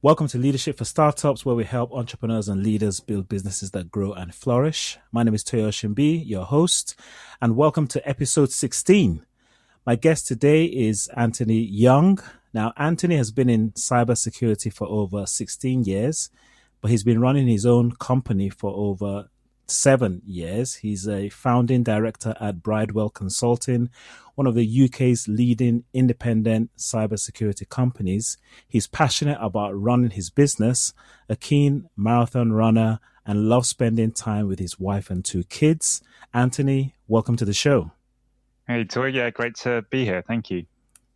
Welcome to Leadership for Startups, where we help entrepreneurs and leaders build businesses that grow and flourish. My name is Toyo B, your host, and welcome to episode 16. My guest today is Anthony Young. Now, Anthony has been in cybersecurity for over 16 years, but he's been running his own company for over 7 years. He's a founding director at Bridewell Consulting, one of the UK's leading independent cybersecurity companies. He's passionate about running his business, a keen marathon runner, and loves spending time with his wife and 2 kids. Anthony, welcome to the show. Hey, Tori. Yeah, great to be here. Thank you.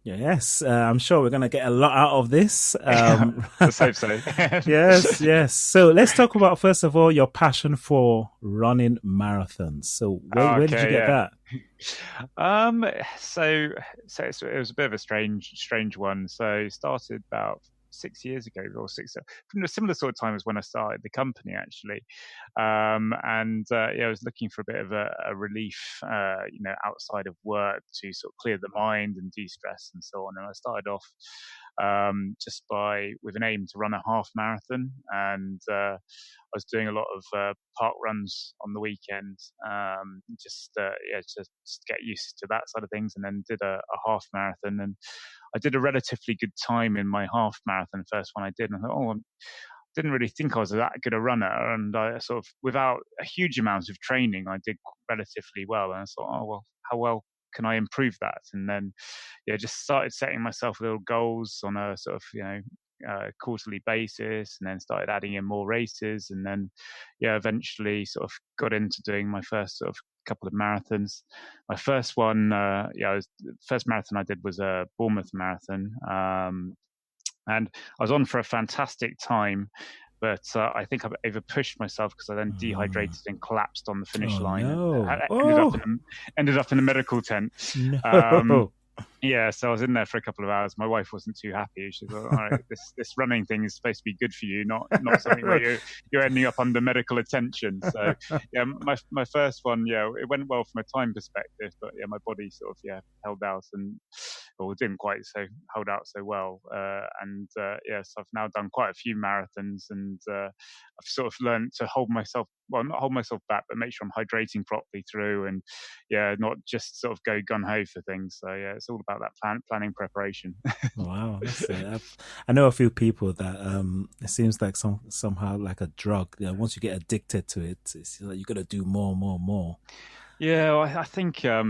Yes, I'm sure we're going to get a lot out of this. Let's hope so. Yes. So let's talk about, first of all, your passion for running marathons. So where did you Okay, get yeah. that? Um, so, it was a bit of a strange one. So, started about 6 years ago, or six, from a similar sort of time as when I started the company, actually. And yeah, I was looking for a bit of a relief, outside of work to sort of clear the mind and de-stress and so on. And I started off just with an aim to run a half marathon, and I was doing a lot of park runs on the weekend, just get used to that side of things, and then did a half marathon, and I did a relatively good time in my half marathon, the first one I did, and I thought, I didn't really think I was that good a runner, and I sort of, without a huge amount of training, I did relatively well, and I thought, oh well, how well can I improve that? And then, yeah, just started setting myself little goals on a sort of, quarterly basis, and then started adding in more races, and then, yeah, eventually sort of got into doing my first sort of couple of marathons. My first one, the first marathon I did was a Bournemouth marathon, and I was on for a fantastic time. But I think I've over pushed myself because I then Mm. dehydrated and collapsed on the finish Oh line, and no! ended up Oh ended up in a medical tent. Um, no! yeah, so I was in there for a couple of hours. My wife wasn't too happy. She was like, "All right, this running thing is supposed to be good for you, not something where you're ending up under medical attention." So yeah, my first one, yeah, it went well from a time perspective, but yeah, my body sort of, yeah, held out, and or didn't quite so hold out so well. And yes, I've now done quite a few marathons, and I've sort of learned to hold myself, well, not hold myself back, but make sure I'm hydrating properly through, and yeah, not just sort of go gun ho for things. So yeah, it's all about that planning preparation. Wow, that's it. I know a few people that it seems like somehow like a drug. Yeah, once you get addicted to it, it's like you got to do more, more, more. Yeah, well, I think a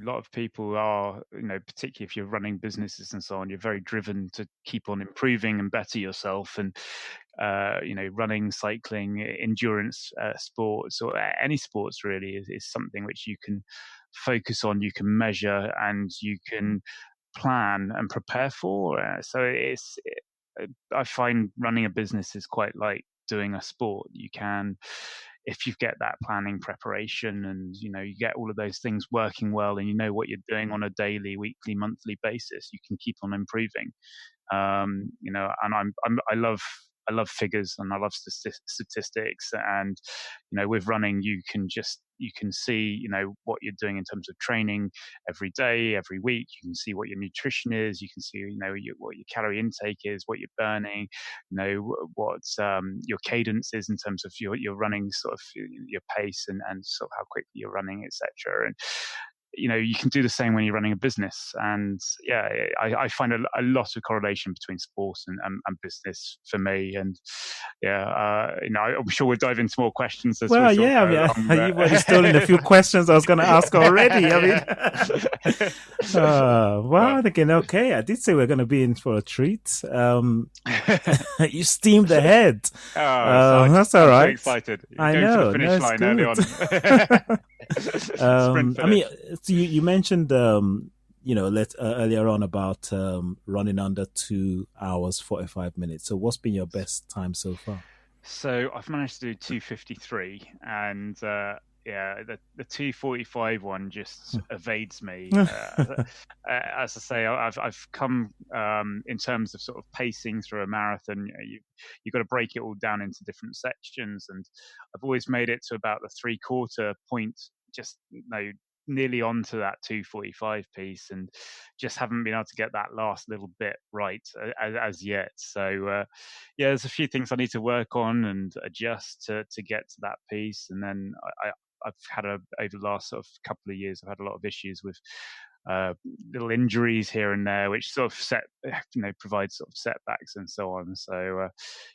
lot of people are, particularly if you're running businesses and so on, you're very driven to keep on improving and better yourself, and running, cycling, endurance sports, or any sports really is something which you can focus on, you can measure, and you can plan and prepare for. I find running a business is quite like doing a sport. You can, if you get that planning preparation, and you get all of those things working well, and you know what you're doing on a daily, weekly, monthly basis, you can keep on improving. And I love figures, and I love statistics, and with running, you can see what you're doing in terms of training every day, every week. You can see what your nutrition is. You can see what your calorie intake is, what you're burning, what your cadence is in terms of your running, sort of your pace, and sort of how quickly you're running, etc. And you can do the same when you're running a business. And yeah, I find a lot of correlation between sports and business for me. And yeah, I'm sure we'll dive into more questions as we Well, sort yeah, I of go along. mean, you've already stolen a few questions I was going to ask already. I mean, well, But I'm thinking, okay, I did say we're going to be in for a treat. You steamed ahead. oh, so That's all I'm too right. excited. I Going for the know. No, finish it's line early good. on. Sprint I mean, finish. so you mentioned, earlier on about running under 2 hours, 45 minutes. So what's been your best time so far? So I've managed to do 2:53, and yeah, the 2:45 one just evades me. As I say, I've come, in terms of sort of pacing through a marathon. You've got to break it all down into different sections, and I've always made it to about the three-quarter point. Just nearly onto that 245 piece and just haven't been able to get that last little bit right as yet. So yeah, there's a few things I need to work on and adjust to get to that piece. And then I've had over the last sort of couple of years, I've had a lot of issues with little injuries here and there, which sort of provide sort of setbacks and so on. So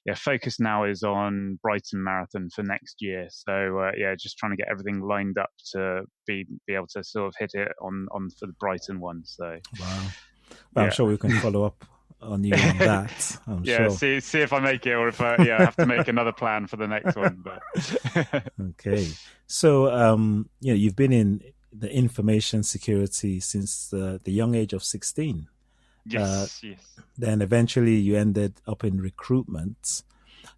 yeah, focus now is on Brighton Marathon for next year. So yeah, just trying to get everything lined up to be able to sort of hit it on for the Brighton one. So wow, well, I'm sure we can follow up on you on that. I'm sure. See if I make it, or if I have to make another plan for the next one. But okay, so you've been in the information security since the young age of 16. Yes. Then eventually you ended up in recruitment.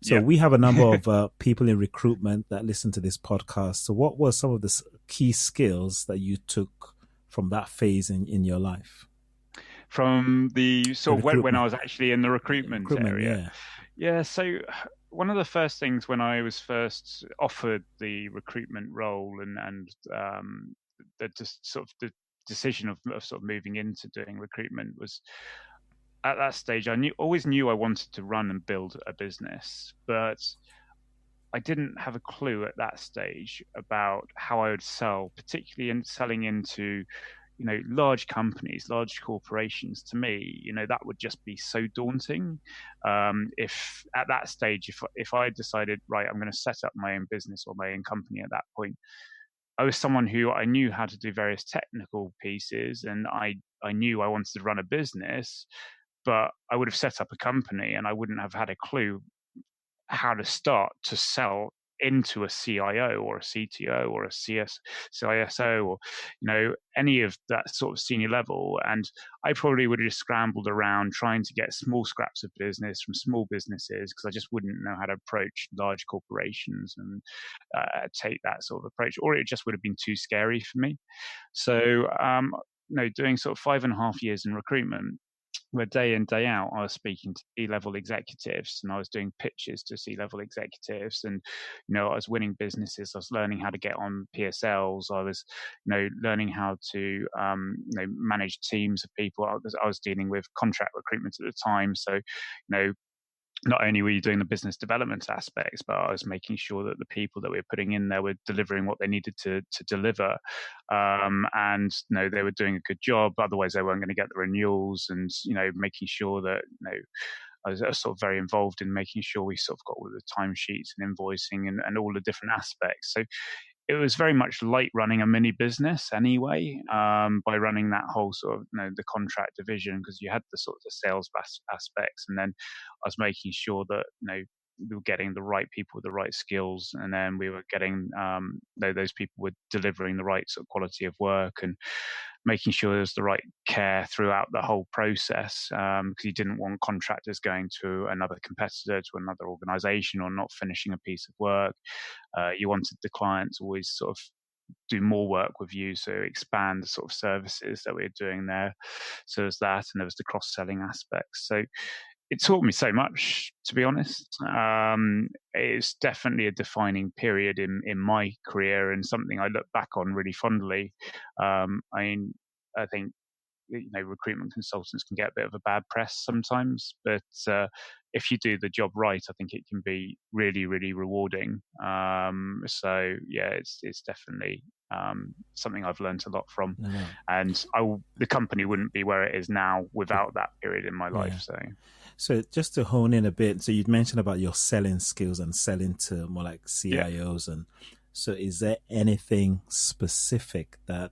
So yep. We have a number of people in recruitment that listen to this podcast. So what were some of the key skills that you took from that phase in your life? From the sort of when I was actually in the recruitment area. Yeah. So one of the first things when I was first offered the recruitment role and the decision of sort of moving into doing recruitment was, at that stage, I always knew I wanted to run and build a business, but I didn't have a clue at that stage about how I would sell, particularly in selling into, large companies, large corporations. To me, that would just be so daunting. If at that stage, if I decided, right, I'm going to set up my own business or my own company at that point, I was someone who I knew how to do various technical pieces, and I knew I wanted to run a business, but I would have set up a company and I wouldn't have had a clue how to start to sell into a CIO or a CTO or a CISO or any of that sort of senior level. And I probably would have just scrambled around trying to get small scraps of business from small businesses, because I just wouldn't know how to approach large corporations and take that sort of approach, or it just would have been too scary for me. So doing sort of 5.5 years in recruitment, where day in, day out, I was speaking to C-level executives and I was doing pitches to C-level executives, and, I was winning businesses. I was learning how to get on PSLs. I was, learning how to, manage teams of people. I was dealing with contract recruitment at the time. So, not only were you doing the business development aspects, but I was making sure that the people that we were putting in there were delivering what they needed to deliver. And, they were doing a good job. Otherwise, they weren't going to get the renewals, and, making sure that, I was sort of very involved in making sure we sort of got all the timesheets and invoicing and all the different aspects. So it was very much like running a mini business anyway, by running that whole sort of, the contract division, because you had the sort of the sales aspects, and then I was making sure that, we were getting the right people with the right skills, and then we were getting those people were delivering the right sort of quality of work, and making sure there's the right care throughout the whole process, because you didn't want contractors going to another competitor, to another organization, or not finishing a piece of work. You wanted the client to always sort of do more work with you, so expand the sort of services that we're doing there. So there's that, and there was the cross-selling aspects. So it taught me so much, to be honest. It's definitely a defining period in my career, and something I look back on really fondly. I think recruitment consultants can get a bit of a bad press sometimes, but if you do the job right, I think it can be really, really rewarding. So yeah, it's definitely something I've learned a lot from, and the company wouldn't be where it is now without that period in my life. So just to hone in a bit, so you'd mentioned about your selling skills and selling to more like CIOs, and so is there anything specific that,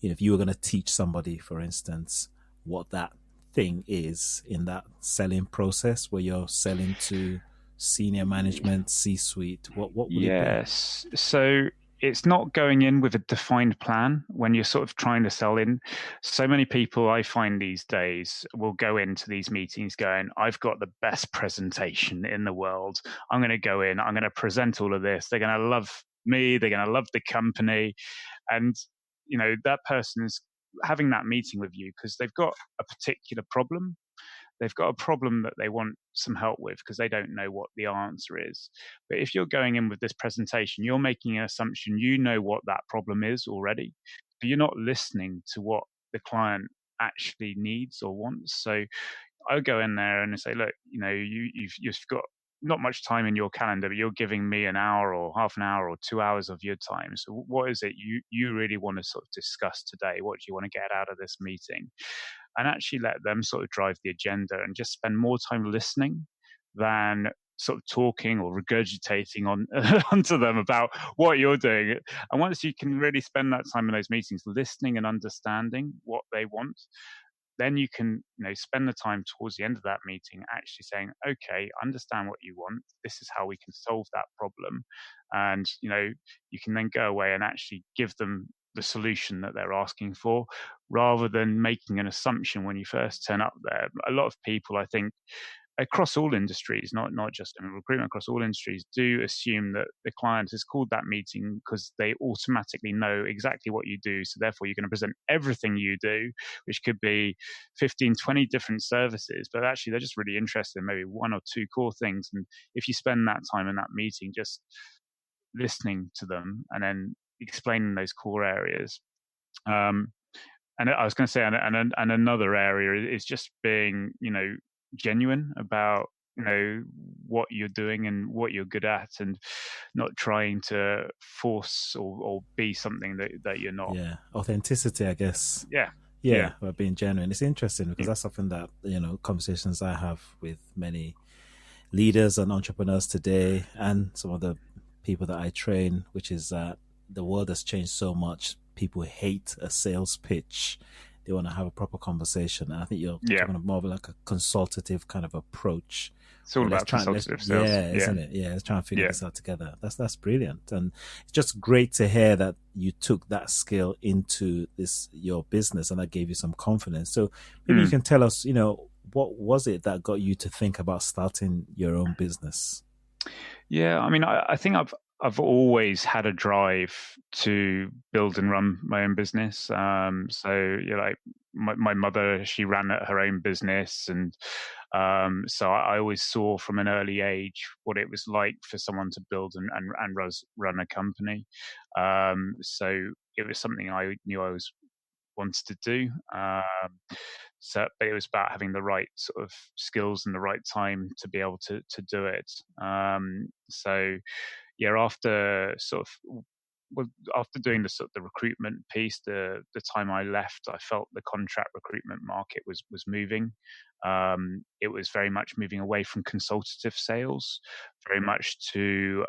if you were going to teach somebody, for instance, what that thing is in that selling process where you're selling to senior management, C-suite, what would it be? Yes. So it's not going in with a defined plan when you're sort of trying to sell in. So many people I find these days will go into these meetings going, I've got the best presentation in the world. I'm going to go in, I'm going to present all of this. They're going to love me. They're going to love the company. And that person's having that meeting with you because they've got a particular problem. They've got a problem that they want some help with because they don't know what the answer is. But if you're going in with this presentation, you're making an assumption you know what that problem is already. but you're not listening to what the client actually needs or wants. So I go in there and say, look, you've got not much time in your calendar, but you're giving me an hour or half an hour or 2 hours of your time. So what is it you really want to sort of discuss today? What do you want to get out of this meeting? And actually let them sort of drive the agenda and just spend more time listening than sort of talking or regurgitating on onto them about what you're doing. And once you can really spend that time in those meetings listening and understanding what they want, then you can spend the time towards the end of that meeting actually saying, okay, understand what you want, this is how we can solve that problem. And you can then go away and actually give them the solution that they're asking for, rather than making an assumption when you first turn up there. A lot of people, I think, across all industries, not just in recruitment, across all industries, do assume that the client has called that meeting because they automatically know exactly what you do. So therefore, you're going to present everything you do, which could be 15, 20 different services. But actually, they're just really interested in maybe one or two core things. And if you spend that time in that meeting just listening to them and then explaining those core areas, and I was going to say, and another area is just being, genuine about, what you're doing and what you're good at, and not trying to force or be something that you're not. Yeah, authenticity, I guess. Yeah. Yeah, but being genuine. It's interesting because Yeah. that's something that, conversations I have with many leaders and entrepreneurs today, and some of the people that I train, which is that the world has changed so much. People hate a sales pitch. They want to have a proper conversation. And I think you're Yeah. talking more of like a consultative kind of approach. It's all about consultative sales. Yeah, isn't it? Yeah, let's try and figure this out together. That's brilliant. And it's just great to hear that you took that skill into your business, and that gave you some confidence. So maybe you can tell us, what was it that got you to think about starting your own business? Yeah, I mean, I think I've always had a drive to build and run my own business. So like my mother, she ran her own business, and so I always saw from an early age what it was like for someone to build and run a company. So it was something I knew I was wanted to do. But it was about having the right sort of skills and the right time to be able to do it. So yeah, after doing the recruitment piece, the time I left, I felt the contract recruitment market was moving. It was very much moving away from consultative sales, very much to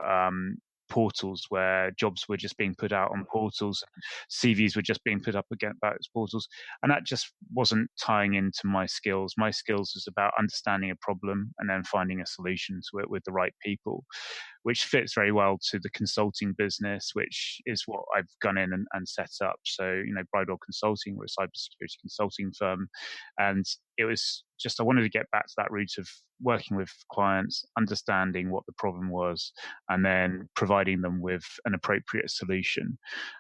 portals where jobs were just being put out on portals, CVs were just being put up against those portals, and that just wasn't tying into my skills. My skills was about understanding a problem and then finding a solution to it with the right people, which fits very well to the consulting business, which is what I've gone in and set up. So, Bridewell Consulting, we're a cybersecurity consulting firm, and it was just, I wanted to get back to that route of working with clients, understanding what the problem was, and then providing them with an appropriate solution.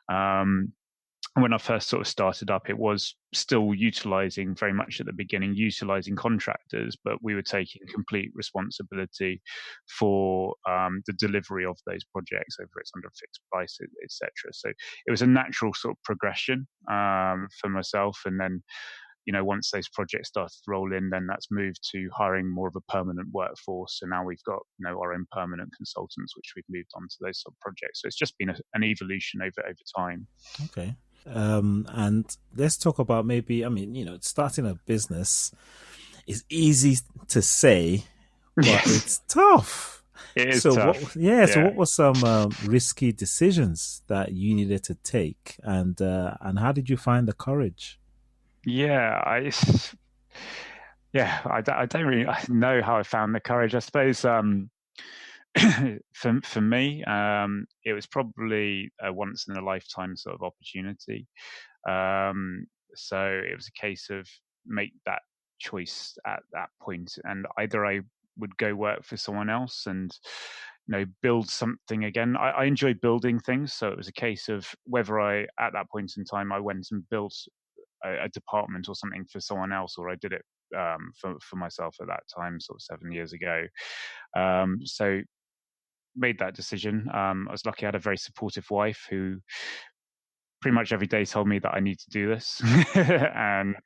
When I first sort of started up, it was still very much at the beginning, utilizing contractors, but we were taking complete responsibility for the delivery of those projects, whether it's under a fixed price, etc. So it was a natural sort of progression for myself. And then, once those projects started to roll in, then that's moved to hiring more of a permanent workforce. So now we've got, our own permanent consultants, which we've moved on to those sort of projects. So it's just been an evolution over time. Okay. And let's talk about maybe, starting a business is easy to say, but it's tough. It is tough. So what were some risky decisions that you needed to take, and how did you find the courage? Yeah, I don't really know how I found the courage. I suppose for me, it was probably a once in a lifetime sort of opportunity. So it was a case of make that choice at that point, and either I would go work for someone else and build something again. I enjoy building things, so it was a case of whether at that point in time I went and built a department or something for someone else, or I did it for myself at that time, sort of 7 years ago. So made that decision. I was lucky; I had a very supportive wife who pretty much every day told me that I need to do this. And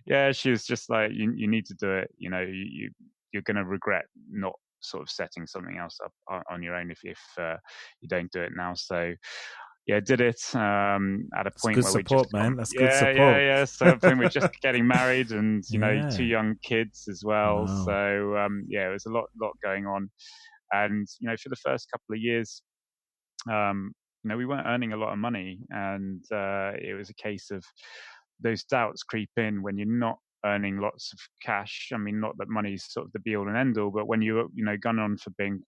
yeah, she was just like, you need to do it. You're going to regret not sort of setting something else up on your own if you don't do it now. So yeah, did it at a It's point good where we just support, man. That's good yeah, support. So at a point we're just getting married and, two Yeah. young kids as well. Wow. So yeah, it was a lot going on. And, for the first couple of years, um, we weren't earning a lot of money, and it was a case of those doubts creep in when you're not earning lots of cash. I mean, not that money's sort of the be all and end all, but when you're, gone on for being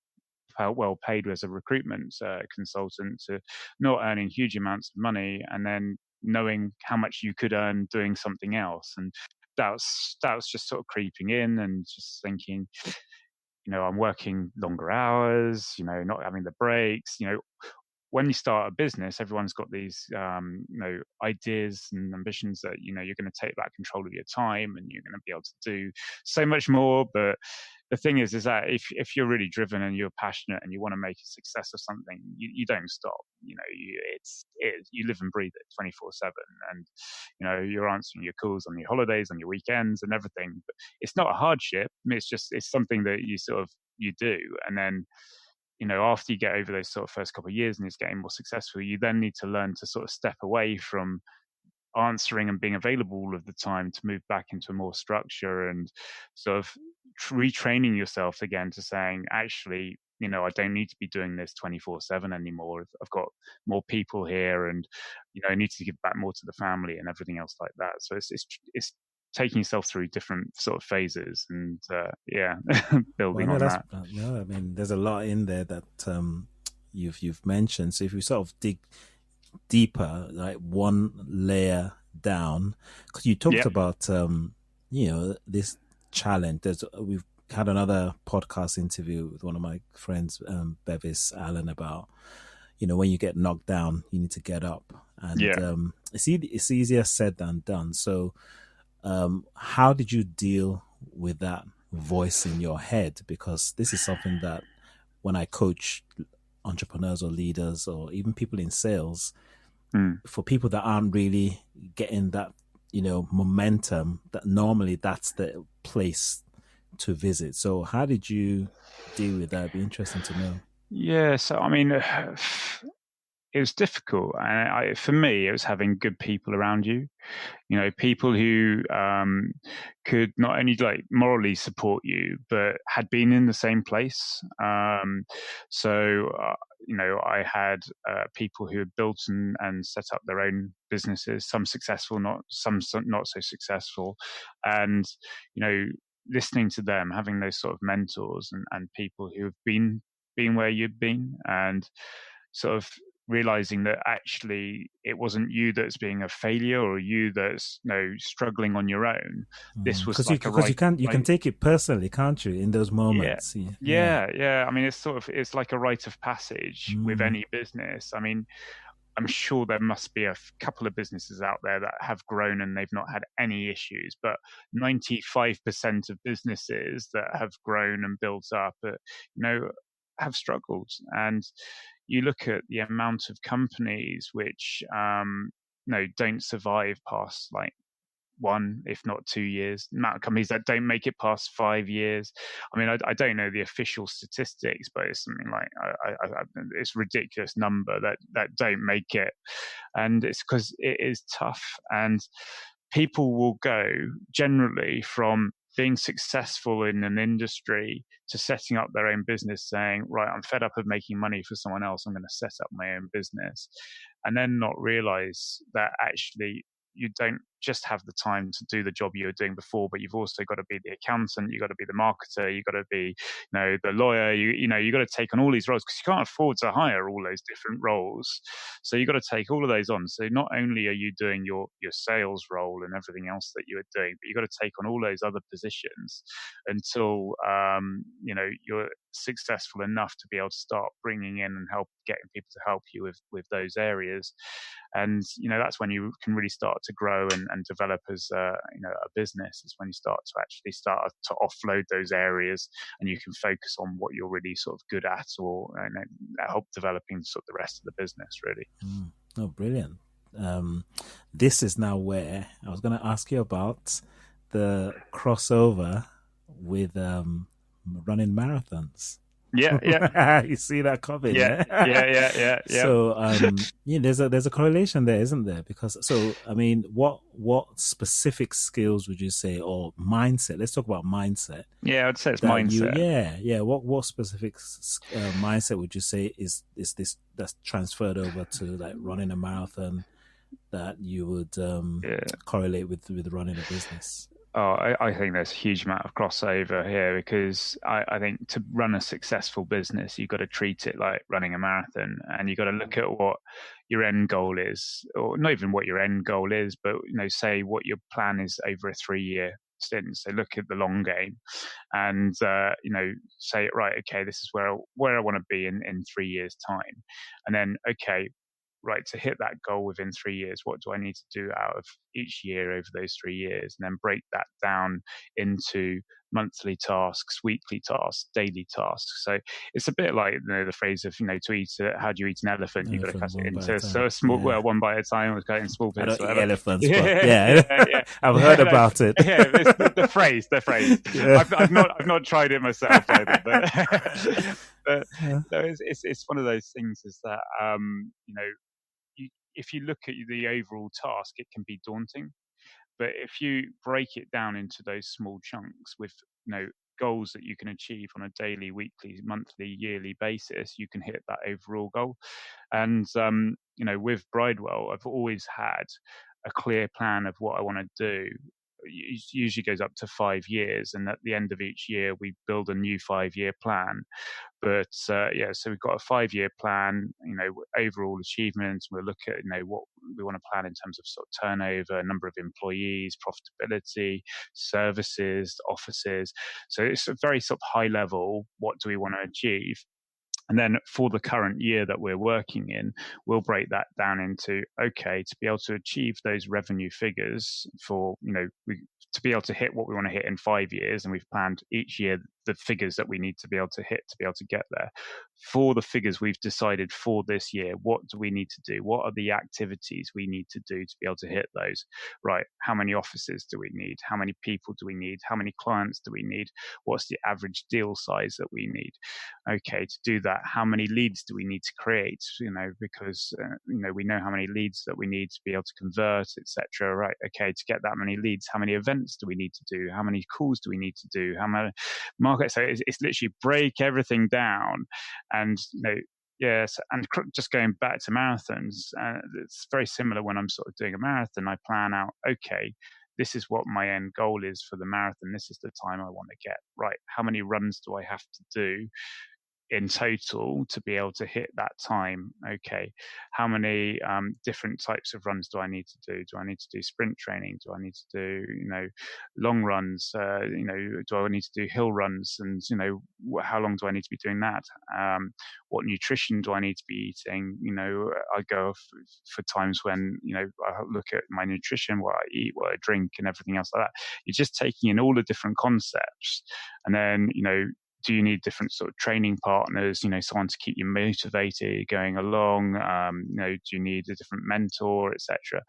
well paid as a recruitment consultant to not earning huge amounts of money, and then knowing how much you could earn doing something else, and doubts just sort of creeping in, and just thinking, I'm working longer hours, not having the breaks. When you start a business, everyone's got these, ideas and ambitions that, you're going to take back control of your time and you're going to be able to do so much more. But the thing is that if you're really driven and you're passionate and you want to make a success of something, you don't stop. You live and breathe it 24/7, and you're answering your calls on your holidays, on your weekends, and everything. But it's not a hardship. I mean, it's something that you do, and then after you get over those sort of first couple of years and it's getting more successful, you then need to learn to sort of step away from answering and being available all of the time to move back into more structure and sort of retraining yourself again to saying, actually, I don't need to be doing this 24/7 anymore. I've got more people here, and I need to give back more to the family and everything else like that. So it's taking yourself through different sort of phases, and yeah, Well, building no, on that's that. no. I mean, there's a lot in there that you've mentioned. So if you sort of dig deeper, like one layer down, because you talked Yeah, about this challenge. We've had another podcast interview with one of my friends, Bevis Allen, about when you get knocked down, you need to get up, and yeah. it's easier said than done. So how did you deal with that voice in your head? Because this is something that when I coach entrepreneurs or leaders or even people in sales, Mm. for people that aren't really getting that, momentum, that normally that's the place to visit. So how did you deal with that? It'd be interesting to know. Yeah, so I mean, it was difficult, and for me, it was having good people around you. People who could not only like morally support you, but had been in the same place. So, I had people who had built and set up their own businesses, some successful, not so successful, and you know, listening to them, having those sort of mentors and people who have been where you've been, and sort of realizing that actually it wasn't you that's being a failure or you that's struggling on your own. This was Because you like a because right, you can like take it personally, can't you? In those yeah, moments, yeah. yeah. I mean, it's like a rite of passage with Mm. any business. I mean, I'm sure there must be a couple of businesses out there that have grown and they've not had any issues, but 95% of businesses that have grown and built up, have struggled. And you look at the amount of companies which, don't survive past like 1, if not 2 years. The amount of companies that don't make it past 5 years. I mean, I don't know the official statistics, but it's something like it's a ridiculous number that don't make it, and it's because it is tough. And people will go generally from being successful in an industry to setting up their own business, saying, right, I'm fed up of making money for someone else, I'm going to set up my own business, and then not realize that actually you don't just have the time to do the job you were doing before, but you've also got to be the accountant, you've got to be the marketer, you've got to be, the lawyer, you've got to take on all these roles because you can't afford to hire all those different roles. So you've got to take all of those on. So not only are you doing your sales role and everything else that you were doing, but you've got to take on all those other positions until, you're successful enough to be able to start bringing in and getting people to help you with those areas. And that's when you can really start to grow and develop as a business. Is when you start to offload those areas, and you can focus on what you're really sort of good at, or help developing sort of the rest of the business really. Oh, brilliant. this is now where I was going to ask you about the crossover with running marathons. Yeah, yeah, You see that coming, yeah, yeah? yeah, yeah, yeah, yeah. So yeah, there's a correlation there, isn't there? Because so I mean, what specific skills would you say, or mindset? Let's talk about mindset. Yeah, I'd say it's That you, mindset. yeah, what specific mindset would you say is this that's transferred over to like running a marathon that you would Yeah. correlate with running a business? Oh, I think there's a huge amount of crossover here because I think to run a successful business, you've got to treat it like running a marathon, and you've got to look at what your end goal is, or not even what your end goal is, but say what your plan is over a 3 year stint. So look at the long game, and say right, okay, this is where I want to be in 3 years' time, and then okay, right, to hit that goal within 3 years, what do I need to do out of each year over those 3 years? And then break that down into monthly tasks, weekly tasks, daily tasks. So it's a bit like the phrase of, to eat, how do you eat an elephant? You've got to cut Elephant it one by a into time. so small, Yeah, well, one bite at a time, or cut it in small I bits, don't eat whatever. elephants, but Yeah, yeah, yeah, yeah. I've heard Yeah, like, about it. yeah, it's the phrase, the phrase. Yeah. I've not tried it myself either, but, but Yeah. no, it's one of those things is that, if you look at the overall task, it can be daunting. But if you break it down into those small chunks with goals that you can achieve on a daily, weekly, monthly, yearly basis, you can hit that overall goal. And with Bridewell, I've always had a clear plan of what I want to do. It usually goes up to 5 years, and at the end of each year, we build a new 5 year plan. But yeah, so we've got a 5 year plan, overall achievements. We'll look at, what we want to plan in terms of sort of turnover, number of employees, profitability, services, offices. So it's a very sort of high level. What do we want to achieve? And then for the current year that we're working in, we'll break that down into, okay, to be able to achieve those revenue figures for, to be able to hit what we want to hit in 5 years, and we've planned each year the figures that we need to be able to hit to be able to get there. For the figures we've decided for this year, what do we need to do? What are the activities we need to do to be able to hit those? Right, how many offices do we need? How many people do we need? How many clients do we need? What's the average deal size that we need? Okay, to do that, how many leads do we need to create? Because we know how many leads that we need to be able to convert, etc. Right? Okay, to get that many leads, how many events do we need to do? How many calls do we need to do? How many market? So it's literally break everything down, and yes, and just going back to marathons, it's very similar when I'm sort of doing a marathon. I plan out, okay, this is what my end goal is for the marathon. This is the time I want to get. Right, how many runs do I have to do in total to be able to hit that time? Okay, how many different types of runs do I need to do? Do I need to do sprint training? Do I need to do long runs? Do I need to do hill runs? And how long do I need to be doing that? What nutrition do I need to be eating? I go for times when I look at my nutrition, what I eat, what I drink, and everything else like that. You're just taking in all the different concepts, and then do you need different sort of training partners, someone to keep you motivated going along? Do you need a different mentor, etc.?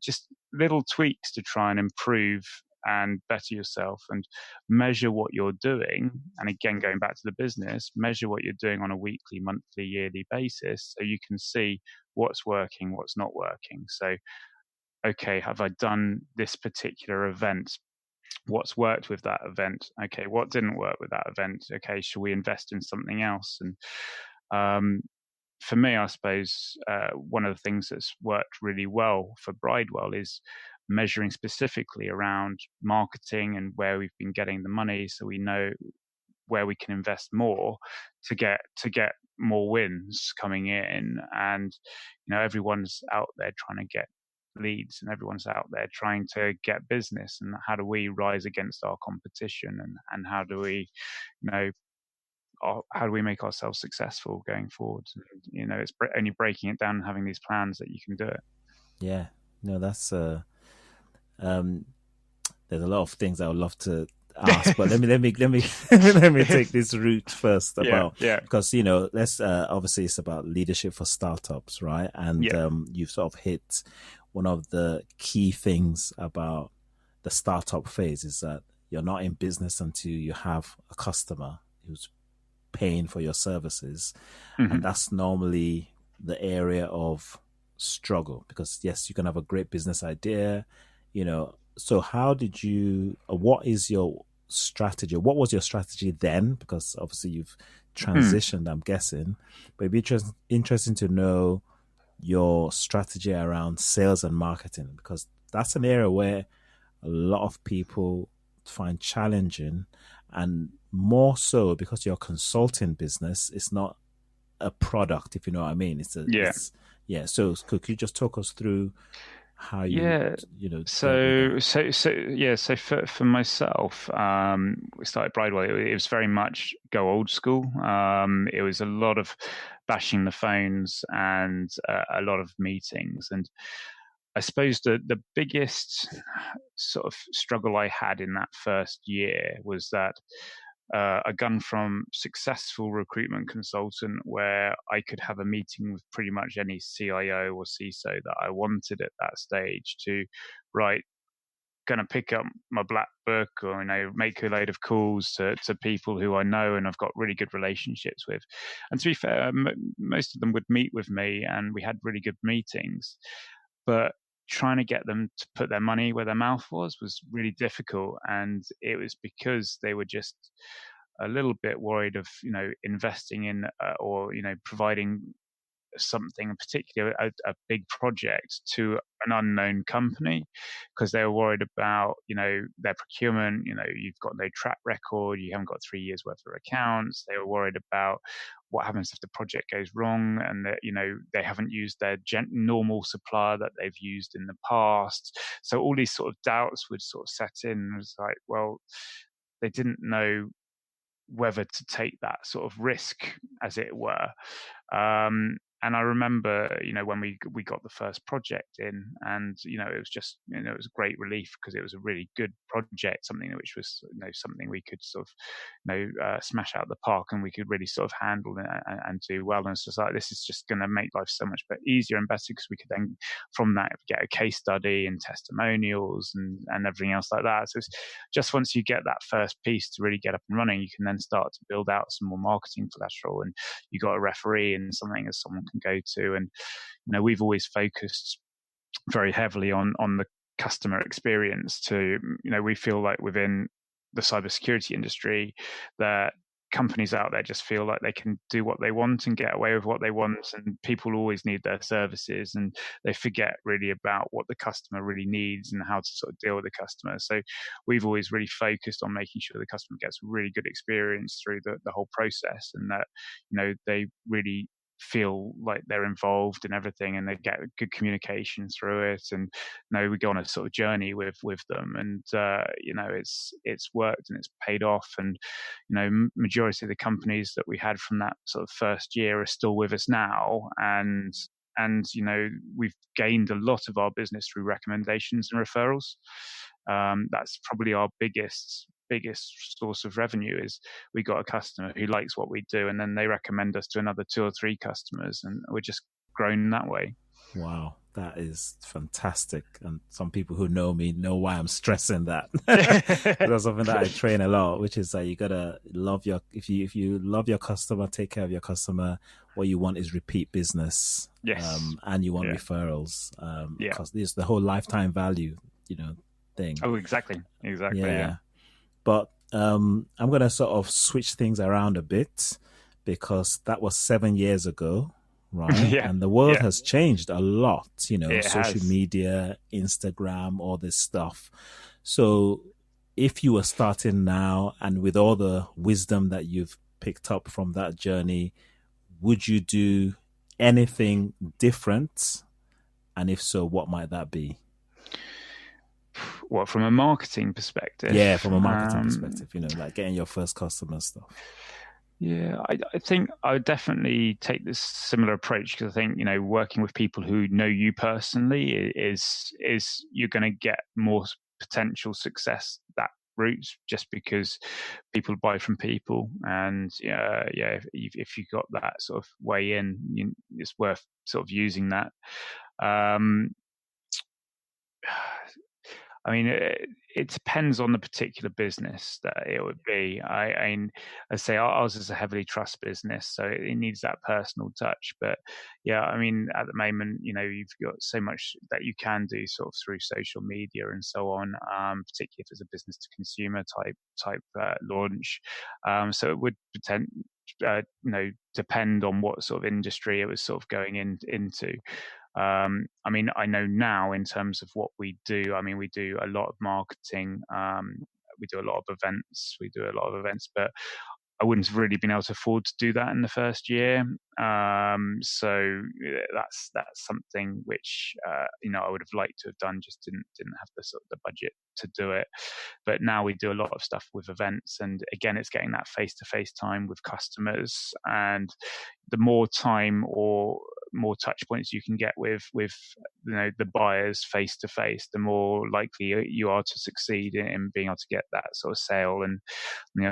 Just little tweaks to try and improve and better yourself, and measure what you're doing. And again, going back to the business, measure what you're doing on a weekly, monthly, yearly basis, so you can see what's working, what's not working. So, okay, have I done this particular event? What's worked with that event? Okay, what didn't work with that event? Okay, should we invest in something else? And for me, I suppose one of the things that's worked really well for Bridewell is measuring specifically around marketing and where we've been getting the money, so we know where we can invest more to get more wins coming in. And everyone's out there trying to get leads, and everyone's out there trying to get business, and how do we rise against our competition, and how do we how do we make ourselves successful going forward? And, it's only breaking it down and having these plans that you can do it. Yeah, no, that's um there's a lot of things I would love to ask, but let me let me take this route first Yeah, about, yeah, because let's obviously it's about leadership for startups, right? And yeah. you've sort of hit one of the key things about the startup phase is that you're not in business until you have a customer who's paying for your services, and Hmm. that's normally the area of struggle, because yes, you can have a great business idea, so how did you what is your strategy, what was your strategy then, because obviously you've Mm. transitioned, I'm guessing, but it'd be interesting to know your strategy around sales and marketing, because that's an area where a lot of people find challenging, and more so because your consulting business is not a product, if you know what I mean. Yeah. It's yeah. So could you just talk us through how you Yeah. dealt with So, that? so for myself, we started Bridewell. It was very much go old school. It was a lot of bashing the phones and a lot of meetings. And I suppose the biggest sort of struggle I had in that first year was that I gone from successful recruitment consultant where I could have a meeting with pretty much any CIO or CISO that I wanted at that stage to, right, going to pick up my black book or make a load of calls to people who I know and I've got really good relationships with. And to be fair, most of them would meet with me and we had really good meetings, but trying to get them to put their money where their mouth was really difficult. And it was because they were just a little bit worried of investing in or providing something, particularly a big project, to an unknown company, because they were worried about their procurement. You've got no track record, you haven't got 3 years worth of accounts. They were worried about what happens if the project goes wrong, and that they haven't used their normal supplier that they've used in the past. So all these sort of doubts would sort of set in. It was like, well, they didn't know whether to take that sort of risk, as it were. And I remember, when we got the first project in, and it was just, it was a great relief because it was a really good project, something which was, something we could sort of, smash out of the park, and we could really sort of handle it and do well. And it's just like, this is just going to make life so much easier and better, because we could then, from that, get a case study and testimonials and everything else like that. So it's just, once you get that first piece to really get up and running, you can then start to build out some more marketing collateral, and you got a referee and something as someone can go to. And we've always focused very heavily on the customer experience. We feel like within the cybersecurity industry that companies out there just feel like they can do what they want and get away with what they want, and people always need their services, and they forget really about what the customer really needs and how to sort of deal with the customer. So we've always really focused on making sure the customer gets a really good experience through the whole process, and that they really feel like they're involved in everything, and they get good communication through it. And we go on a sort of journey with them, and it's worked and it's paid off. And majority of the companies that we had from that sort of first year are still with us now, and we've gained a lot of our business through recommendations and referrals. That's probably our biggest source of revenue. Is we got a customer who likes what we do, and then they recommend us to another 2 or 3 customers, and we're just grown that way. Wow, that is fantastic. And some people who know me know why I'm stressing that. That's something that I train a lot, which is that you gotta love if you love your customer, take care of your customer. What you want is repeat business, Yes. and you want Yeah. referrals, Yeah. because there's the whole lifetime value, thing. Oh, exactly. Yeah. But I'm gonna sort of switch things around a bit, because that was 7 years ago, right? Yeah. And the world Yeah. has changed a lot, It social has. media, Instagram, all this stuff. So if you were starting now, and with all the wisdom that you've picked up from that journey, would you do anything different? And if so, what might that be? What, from a marketing perspective? Yeah, from a marketing perspective, like getting your first customer stuff. Yeah, I think I would definitely take this similar approach, because I think working with people who know you personally is you're going to get more potential success that routes, just because people buy from people, and if you got that sort of way in, it's worth sort of using that. I mean, it depends on the particular business that it would be. I say ours is a heavily trust business, so it needs that personal touch. But yeah, I mean, at the moment, you've got so much that you can do sort of through social media and so on, particularly if it's a business to consumer type launch. So it would depend on what sort of industry it was sort of going into. I mean, I know now in terms of what we do, I mean, we do a lot of marketing, we do a lot of events, but I wouldn't have really been able to afford to do that in the first year. So that's something which I would have liked to have done, just didn't have the sort of the budget to do it. But now we do a lot of stuff with events, and again, it's getting that face-to-face time with customers, and the more time or more touch points you can get with the buyers face to face, the more likely you are to succeed in being able to get that sort of sale. And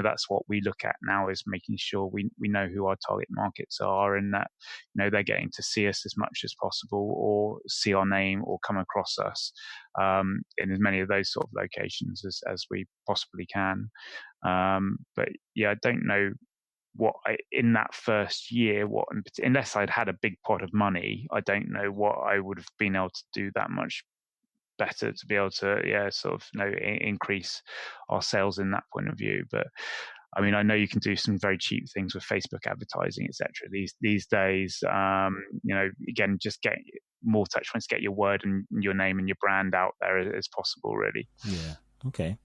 that's what we look at now, is making sure we know who our target markets are, and that they're getting to see us as much as possible, or see our name, or come across us in as many of those sort of locations as we possibly can. But yeah, I don't know what in that first year, unless I'd had a big pot of money, I don't know what I would have been able to do that much better to be able to increase our sales in that point of view. But I mean, I know you can do some very cheap things with Facebook advertising, etc. These days, again, just get more touch points, get your word and your name and your brand out there as possible, really. Yeah. Okay.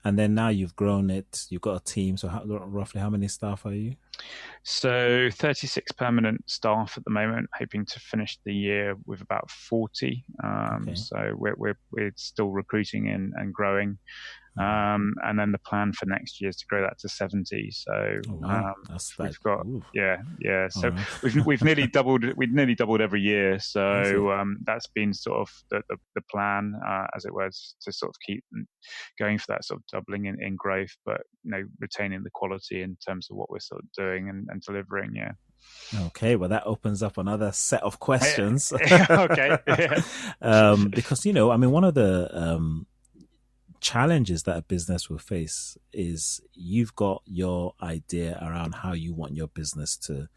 And then now you've grown it, you've got a team. So roughly how many staff are you? So 36 permanent staff at the moment, hoping to finish the year with about 40. Okay. So we're still recruiting and growing. And then the plan for next year is to grow that to 70. So we've got So right. we've nearly doubled. We've nearly doubled every year. So that's been sort of the plan, as it was, to sort of keep going for that sort of doubling in growth, but retaining the quality in terms of what we're sort of doing and delivering. Yeah. Okay, well, that opens up another set of questions. Okay. Because I mean, one of the challenges that a business will face is you've got your idea around how you want your business to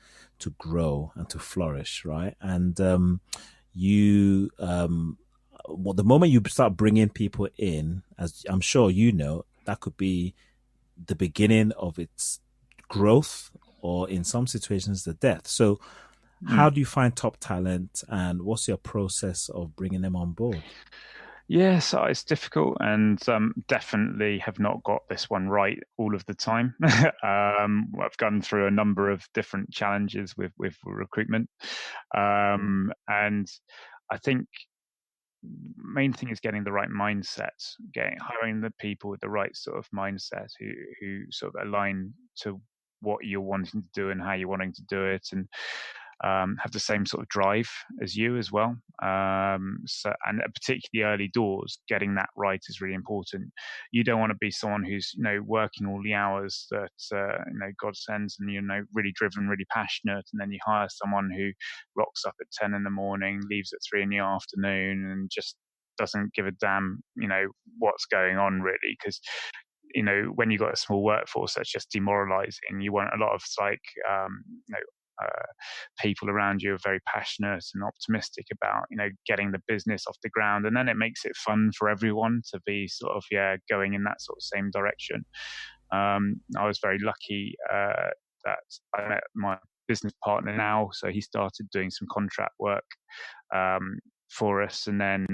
grow and to flourish, right? And the moment you start bringing people in, as I'm sure that could be the beginning of its growth, or in some situations the death. So how do you find top talent, and what's your process of bringing them on board? Yes, it's difficult, and definitely have not got this one right all of the time. I've gone through a number of different challenges with recruitment, and I think main thing is getting the right mindset, hiring the people with the right sort of mindset who sort of align to what you're wanting to do and how you're wanting to do it, and have the same sort of drive as you as well. And particularly early doors, getting that right is really important. You don't want to be someone who's working all the hours that God sends, and really driven, really passionate, and then you hire someone who rocks up at 10 in the morning, leaves at 3 in the afternoon, and just doesn't give a damn what's going on, really. Because when you've got a small workforce, that's just demoralizing. You want a lot of people around you are very passionate and optimistic about getting the business off the ground, and then it makes it fun for everyone to be sort of going in that sort of same direction. I was very lucky that I met my business partner now, so he started doing some contract work for us, and then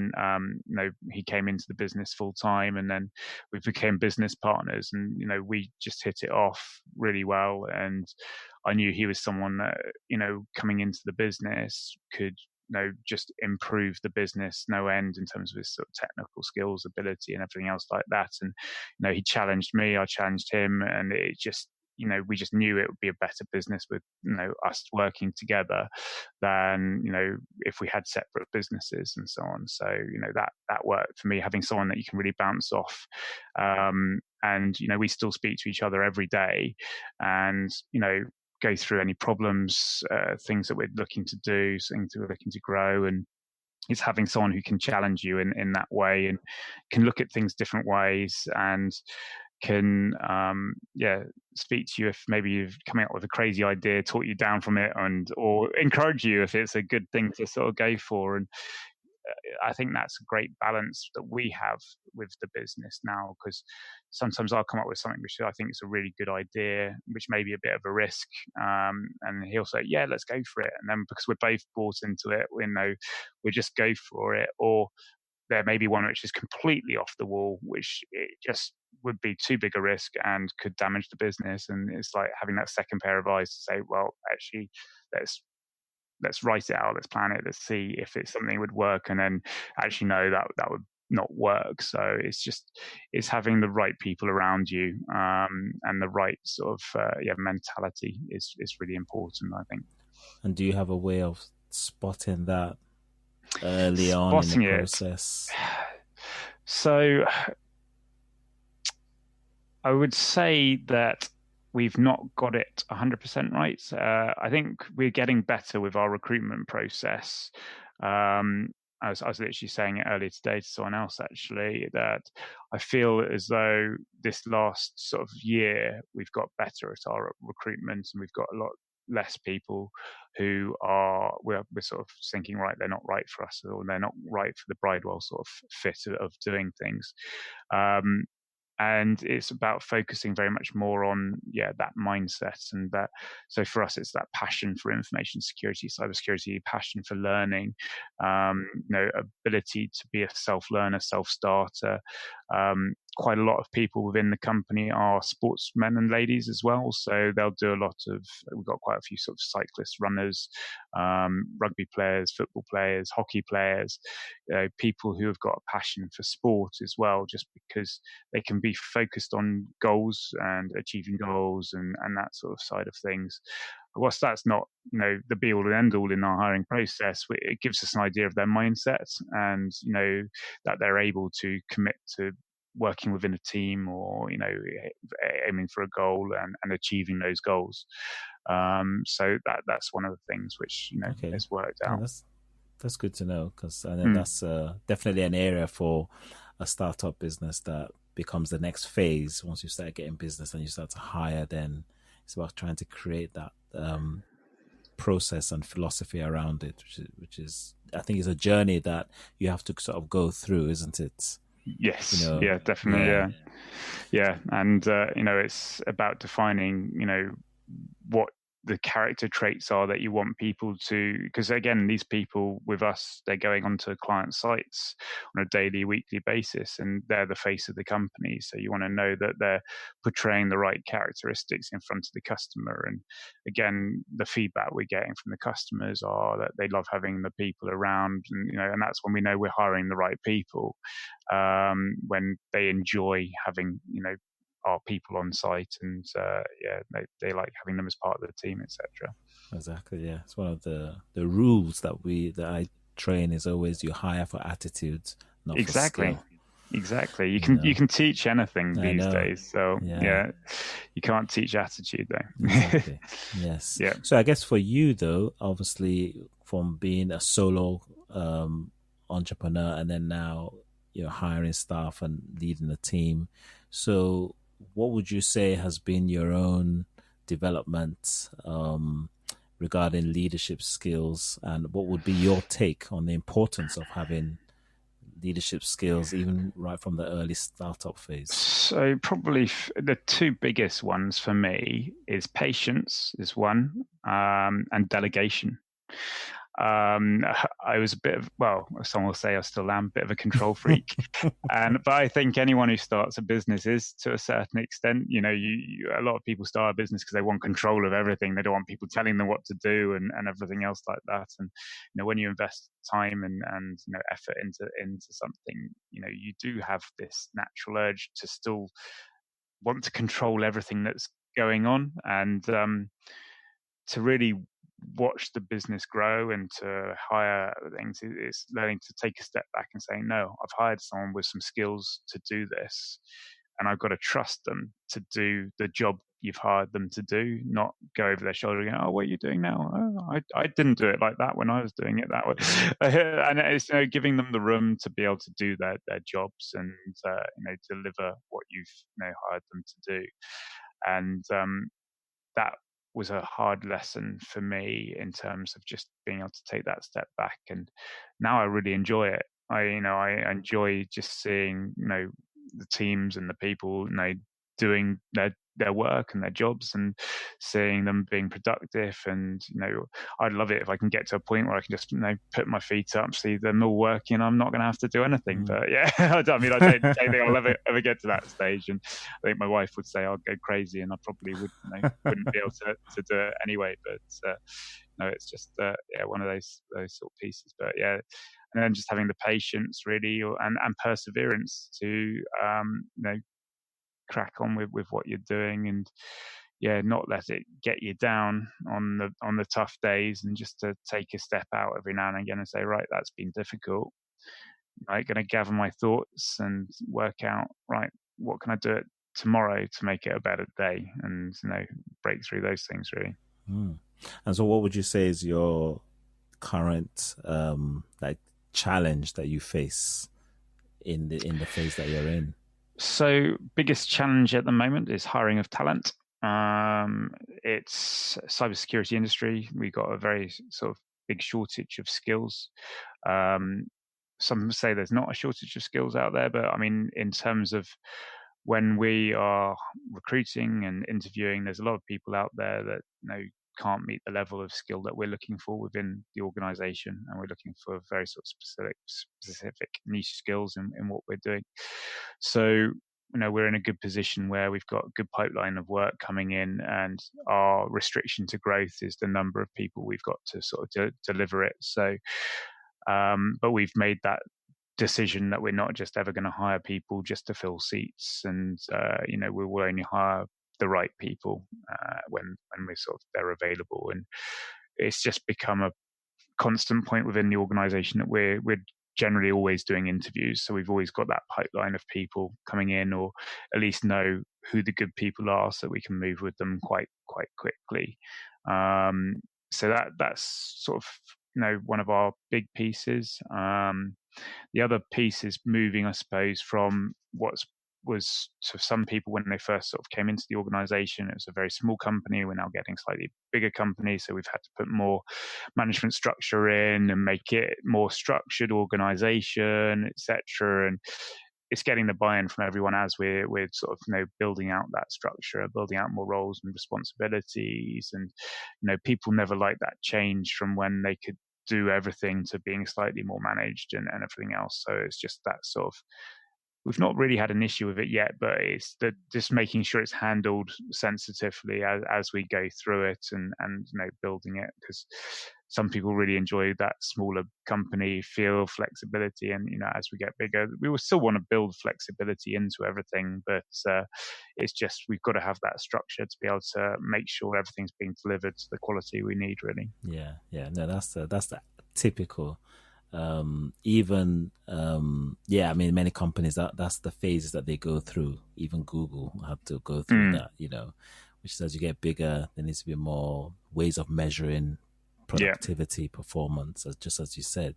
he came into the business full time, and then we became business partners, and we just hit it off really well. And I knew he was someone that coming into the business could just improve the business no end in terms of his sort of technical skills, ability, and everything else like that. And he challenged me, I challenged him, and it just we just knew it would be a better business with, us working together than, if we had separate businesses and so on. So, that worked for me, having someone that you can really bounce off. And, we still speak to each other every day and, go through any problems, things that we're looking to do, things that we're looking to grow. And it's having someone who can challenge you in that way and can look at things different ways and can speak to you if maybe you've coming up with a crazy idea, talk you down from it, or encourage you if it's a good thing to sort of go for. And I think that's a great balance that we have with the business now, because sometimes I'll come up with something which I think is a really good idea, which may be a bit of a risk, and he'll say, "Yeah, let's go for it." And then because we're both bought into it, we just go for it. Or there may be one which is completely off the wall, which it just would be too big a risk and could damage the business. And it's like having that second pair of eyes to say, well, actually, let's write it out, let's plan it, let's see if it's something that would work, and then actually no, that would not work. So it's having the right people around you, and the right sort of mentality is really important, I think. And do you have a way of spotting that early on in the process? So I would say that we've not got it 100% right. I think we're getting better with our recruitment process. I was literally saying it earlier today to someone else, actually, that I feel as though this last sort of year we've got better at our recruitment, and we've got a lot less people who we're sort of thinking, right, they're not right for us, or they're not right for the Bridewell sort of fit of doing things. And it's about focusing very much more on that mindset, and that. So for us, it's that passion for information security, cybersecurity, passion for learning, ability to be a self-learner, self-starter. Quite a lot of people within the company are sportsmen and ladies as well, so they'll do a lot of. We've got quite a few sort of cyclists, runners, rugby players, football players, hockey players, people who have got a passion for sport as well, just because they can be focused on goals and achieving goals and that sort of side of things. Whilst that's not, the be all and end all in our hiring process, it gives us an idea of their mindset, and, that they're able to commit to working within a team, or, aiming for a goal and achieving those goals. So that's one of the things which, has worked out. Yeah, that's good to know, because I know that's definitely an area for a startup business that becomes the next phase. Once you start getting business and you start to hire, then it's about trying to create that process and philosophy around it, which is I think is a journey that you have to sort of go through, isn't it? Yes. Yeah, definitely. Yeah. And it's about defining what the character traits are that you want people to, because again, these people with us, they're going onto client sites on a daily, weekly basis, and they're the face of the company. So you want to know that they're portraying the right characteristics in front of the customer. And again, the feedback we're getting from the customers are that they love having the people around, and and that's when we know we're hiring the right people, when they enjoy having our people on site, and they like having them as part of the team, etc. Exactly. Yeah, it's one of the rules that I train is always you hire for attitude, not for skill. Exactly. You can teach anything these days. So you can't teach attitude though. Exactly. Yes. Yeah. So I guess for you though, obviously from being a solo entrepreneur, and then now you're hiring staff and leading a team. So what would you say has been your own development regarding leadership skills, and what would be your take on the importance of having leadership skills even right from the early startup phase? So probably the two biggest ones for me is patience is one, and delegation. I was a bit of, some will say I still am a bit of a control freak, but I think anyone who starts a business is to a certain extent. A lot of people start a business because they want control of everything. They don't want people telling them what to do and everything else like that. And when you invest time and effort into something, you do have this natural urge to still want to control everything that's going on, and to really watch the business grow and to hire things is learning to take a step back and saying, no, I've hired someone with some skills to do this, and I've got to trust them to do the job you've hired them to do, not go over their shoulder and go, oh, what are you doing now? Oh, I didn't do it like that when I was doing it that way. And it's giving them the room to be able to do their jobs and deliver what you've hired them to do. And that was a hard lesson for me in terms of just being able to take that step back. And now I really enjoy it. I enjoy just seeing, the teams and the people, doing their work and their jobs and seeing them being productive. And, I'd love it if I can get to a point where I can just, put my feet up, see them all working. I'm not going to have to do anything. But yeah, I don't think I'll ever get to that stage. And I think my wife would say I'll go crazy, and I probably wouldn't be able to do it anyway. But it's just one of those sort of pieces. But yeah, and then just having the patience really, and perseverance to crack on with what you're doing, and not let it get you down on the tough days, and just to take a step out every now and again and say, right, that's been difficult. I'm going to gather my thoughts and work out, right, what can I do tomorrow to make it a better day, and break through those things really. And so what would you say is your current challenge that you face in the phase that you're in? So biggest challenge at the moment is hiring of talent. It's cybersecurity industry. We've got a very sort of big shortage of skills. Some say there's not a shortage of skills out there, but I mean, in terms of when we are recruiting and interviewing, there's a lot of people out there that can't meet the level of skill that we're looking for within the organization, and we're looking for very sort of specific niche skills in what we're doing. So we're in a good position where we've got a good pipeline of work coming in, and our restriction to growth is the number of people we've got to sort of deliver it. So but we've made that decision that we're not just ever going to hire people just to fill seats, and we will only hire the right people when they're available. And it's just become a constant point within the organization that we're generally always doing interviews, so we've always got that pipeline of people coming in, or at least know who the good people are, so we can move with them quite quickly. So that's sort of one of our big pieces. The other piece is moving, I suppose, from was to some people when they first sort of came into the organization, it was a very small company. We're now getting slightly bigger company, so we've had to put more management structure in and make it more structured organization, etc. And it's getting the buy-in from everyone as we're sort of building out that structure, building out more roles and responsibilities. And people never like that change from when they could do everything to being slightly more managed and everything else. So it's just that sort of, we've not really had an issue with it yet, but it's just making sure it's handled sensitively as we go through it, and building it, because some people really enjoy that smaller company feel, flexibility, and as we get bigger, we will still want to build flexibility into everything, but it's just we've got to have that structure to be able to make sure everything's being delivered to the quality we need, really. No, that's the typical. I mean, many companies, that's the phases that they go through. Even Google had to go through that, which as you get bigger, there needs to be more ways of measuring productivity, performance, just as you said.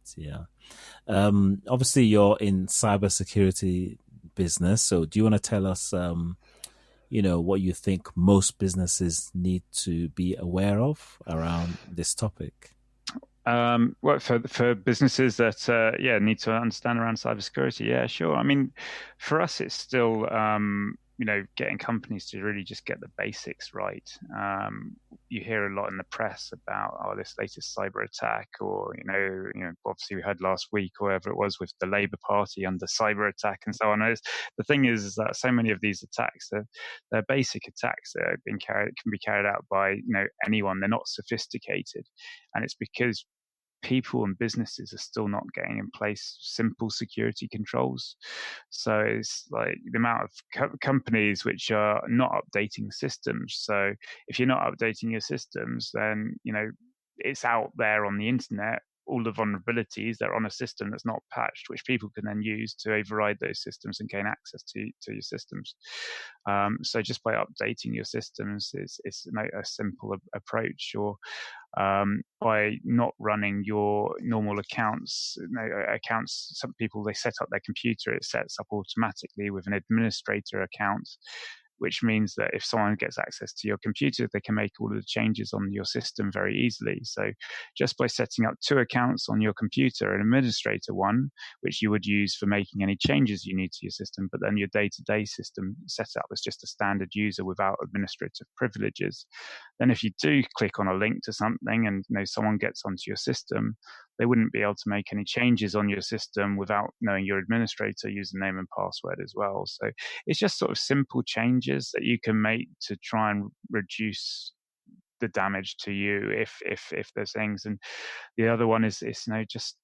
Obviously you're in cybersecurity business, so do you want to tell us what you think most businesses need to be aware of around this topic? Well, for businesses that need to understand around cybersecurity, yeah, sure. I mean, for us, it's still getting companies to really just get the basics right. You hear a lot in the press about this latest cyber attack, or obviously we heard last week, or whatever it was, with the Labour Party under cyber attack and so on. The thing is that so many of these attacks, they're basic attacks that can be carried out by anyone. They're not sophisticated, and it's because people and businesses are still not getting in place simple security controls. So it's like the amount of companies which are not updating systems. So if you're not updating your systems, then, it's out there on the internet. All the vulnerabilities, they're on a system that's not patched, which people can then use to override those systems and gain access to your systems. So just by updating your systems is a simple approach, or by not running your normal accounts. Some people, they set up their computer, it sets up automatically with an administrator account, which means that if someone gets access to your computer, they can make all of the changes on your system very easily. So just by setting up 2 accounts on your computer, an administrator one, which you would use for making any changes you need to your system, but then your day-to-day system set up as just a standard user without administrative privileges. Then if you do click on a link to something and someone gets onto your system, they wouldn't be able to make any changes on your system without knowing your administrator username and password as well. So it's just sort of simple changes that you can make to try and reduce the damage to you if there's things. And the other one is just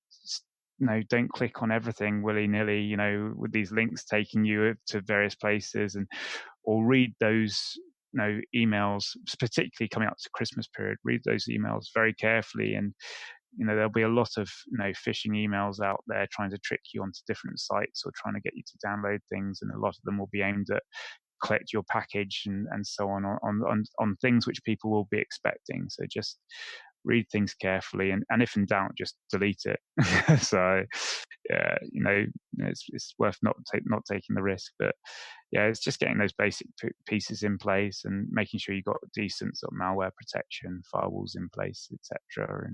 don't click on everything willy-nilly, with these links taking you to various places, or read those emails, particularly coming up to Christmas period. Read those emails very carefully, and there'll be a lot of phishing emails out there trying to trick you onto different sites or trying to get you to download things, and a lot of them will be aimed at collect your package and so on things which people will be expecting. So just read things carefully, and if in doubt, just delete it. So yeah, it's worth not taking the risk. But yeah, it's just getting those basic pieces in place and making sure you've got decent sort of malware protection, firewalls in place, etc.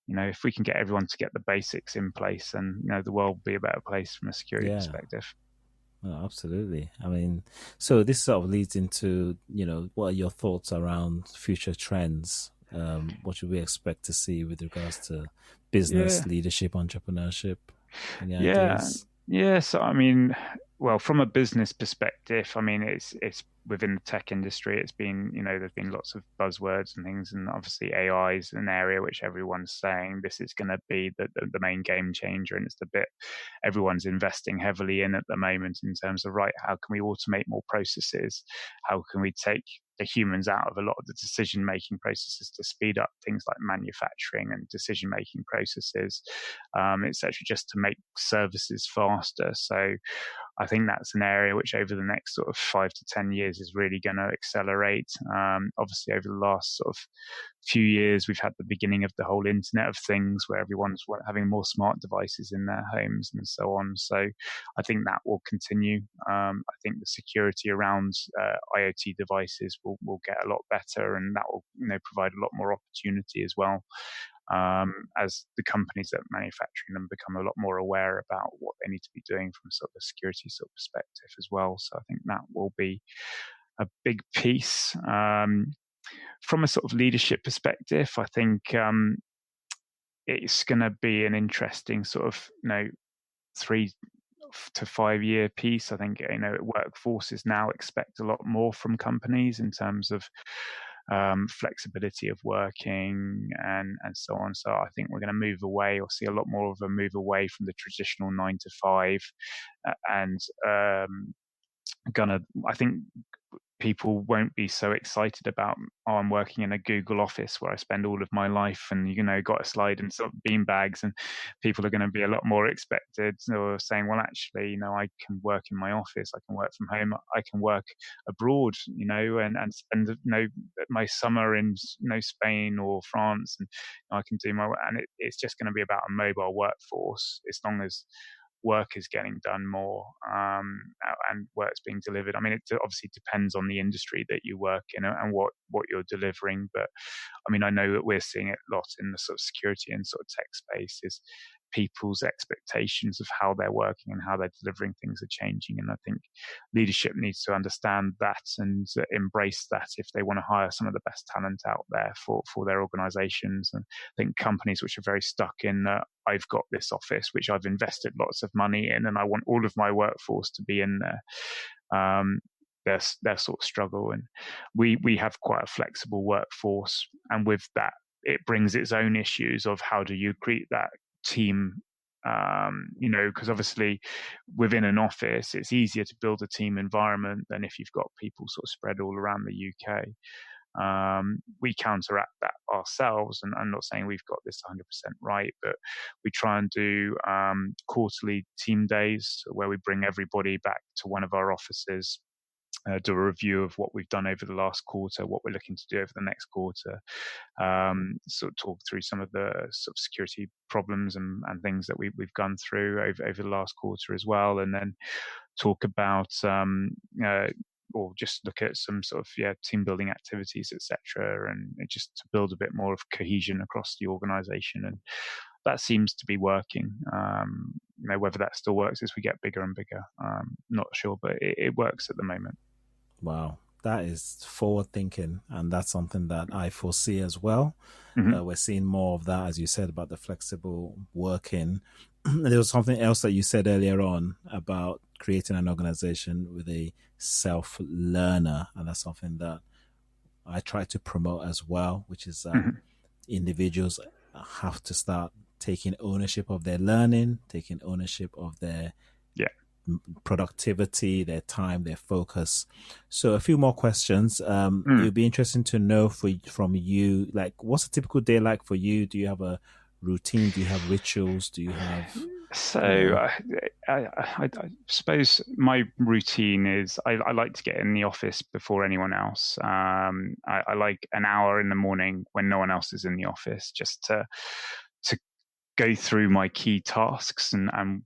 And if we can get everyone to get the basics in place, then the world will be a better place from a security perspective. Oh, absolutely. I mean, so this sort of leads into, what are your thoughts around future trends? What should we expect to see with regards to business, leadership, entrepreneurship? Any ideas? Yeah. So, I mean, well, from a business perspective, I mean, it's within the tech industry. It's been, there's been lots of buzzwords and things, and obviously AI is an area which everyone's saying this is going to be the main game changer, and it's the bit everyone's investing heavily in at the moment in terms of, right, how can we automate more processes? How can we take the humans out of a lot of the decision-making processes to speed up things like manufacturing and decision-making processes, etc., just to make services faster. So I think that's an area which over the next sort of 5 to 10 years is really going to accelerate. Obviously, over the last sort of few years, we've had the beginning of the whole Internet of Things, where everyone's having more smart devices in their homes and so on. So I think that will continue. I think the security around IoT devices will get a lot better, and that will provide a lot more opportunity as well. As the companies that are manufacturing them become a lot more aware about what they need to be doing from sort of a security sort of perspective as well. So I think that will be a big piece. From a sort of leadership perspective, I think it's going to be an interesting sort of 3 to 5 year piece. I think workforces now expect a lot more from companies in terms of flexibility of working and so on. So I think we're going to move away, or see a lot more of a move away from the traditional 9 to 5, and I think people won't be so excited about, I'm working in a Google office where I spend all of my life and, got a slide and sort of bean bags, and people are going to be a lot more expected, or saying, well, actually, I can work in my office, I can work from home, I can work abroad, and spend, my summer in, Spain or France, and I can do and it's just going to be about a mobile workforce, as long as work is getting done more, and work's being delivered. I mean, it obviously depends on the industry that you work in and what you're delivering. But I mean, I know that we're seeing it a lot in the sort of security and sort of tech space, is people's expectations of how they're working and how they're delivering things are changing. And I think leadership needs to understand that and embrace that if they want to hire some of the best talent out there for their organizations. And I think companies which are very stuck in I've got this office which I've invested lots of money in and I want all of my workforce to be in there, their sort of struggle. And we have quite a flexible workforce, and with that it brings its own issues of how do you create that team. Because obviously within an office, it's easier to build a team environment than if you've got people sort of spread all around the UK. We counteract that ourselves, and I'm not saying we've got this 100% right, but we try and do quarterly team days where we bring everybody back to one of our offices, do a review of what we've done over the last quarter, what we're looking to do over the next quarter, sort of talk through some of the sort of security problems and things that we've gone through over the last quarter as well, and then talk about or just look at some sort of team building activities, etc., and just to build a bit more of cohesion across the organisation. And that seems to be working. Whether that still works as we get bigger and bigger, not sure, but it works at the moment. Wow, that is forward thinking, and that's something that I foresee as well. Mm-hmm. We're seeing more of that, as you said, about the flexible working. There was something else that you said earlier on about creating an organization with a self-learner, and that's something that I try to promote as well, which is that individuals have to start taking ownership of their learning, taking ownership of their productivity, their time, their focus. So a few more questions. It would be interesting to know from you, like, what's a typical day like for you? Do you have a routine? Do you have rituals? Do you have... So I suppose my routine is I like to get in the office before anyone else. I like an hour in the morning when no one else is in the office, just to go through my key tasks and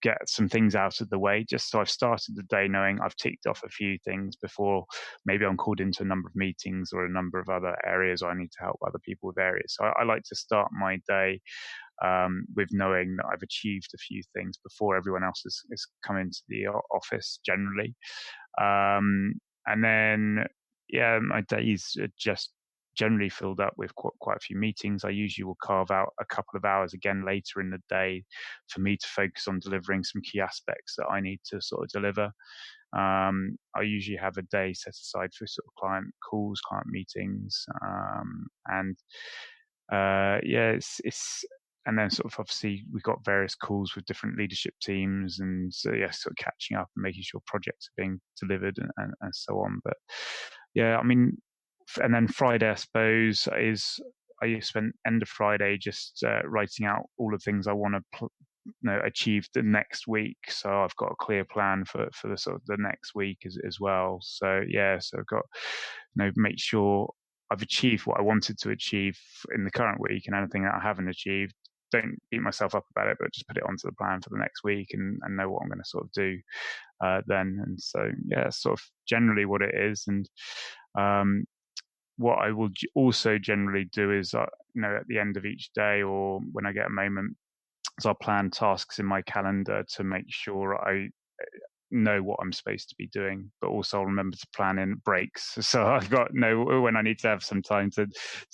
get some things out of the way, just so I've started the day knowing I've ticked off a few things before maybe I'm called into a number of meetings or a number of other areas I need to help other people with areas. So I like to start my day with knowing that I've achieved a few things before everyone else has come into the office generally. And then, my days are just generally filled up with quite a few meetings. I usually will carve out a couple of hours again later in the day for me to focus on delivering some key aspects that I need to sort of deliver. I usually have a day set aside for sort of client calls, client meetings, it's and then sort of obviously we've got various calls with different leadership teams, and so sort of catching up and making sure projects are being delivered and so on. But and then Friday, I suppose, I spend end of Friday just writing out all the things I want to achieve the next week. So I've got a clear plan for the sort of the next week as well. So so I've got make sure I've achieved what I wanted to achieve in the current week, and anything that I haven't achieved, don't beat myself up about it, but just put it onto the plan for the next week and know what I'm going to sort of do then. And so sort of generally what it is. And what I will also generally do is, at the end of each day or when I get a moment, is I'll plan tasks in my calendar to make sure I know what I'm supposed to be doing, but also I'll remember to plan in breaks. So I've got when I need to have some time to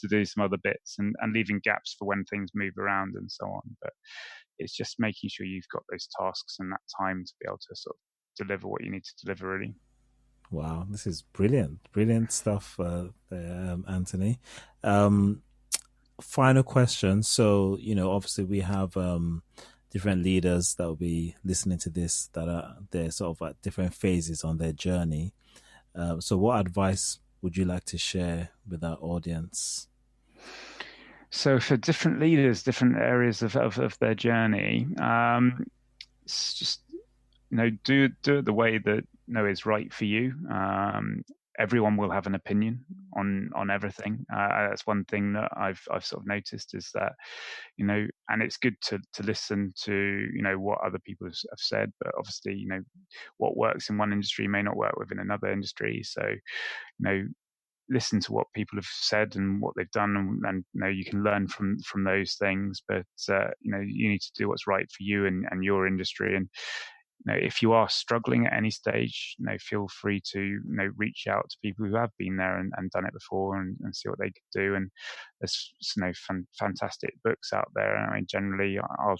do some other bits and leaving gaps for when things move around and so on. But it's just making sure you've got those tasks and that time to be able to sort of deliver what you need to deliver, really. Wow, this is brilliant stuff there, Anthony. Final question. So, obviously we have different leaders that will be listening to this that they're sort of at different phases on their journey. So what advice would you like to share with our audience? So for different leaders, different areas of their journey, it's just, do it the way that is right for you. Everyone will have an opinion on everything. That's one thing that I've sort of noticed, is that, and it's good to listen to, what other people have said, but obviously, what works in one industry may not work within another industry. So, listen to what people have said and what they've done, and you can learn from those things. But you need to do what's right for you and your industry. And if you are struggling at any stage, feel free to reach out to people who have been there and done it before and see what they could do. And there's fantastic books out there. I mean, generally, I'll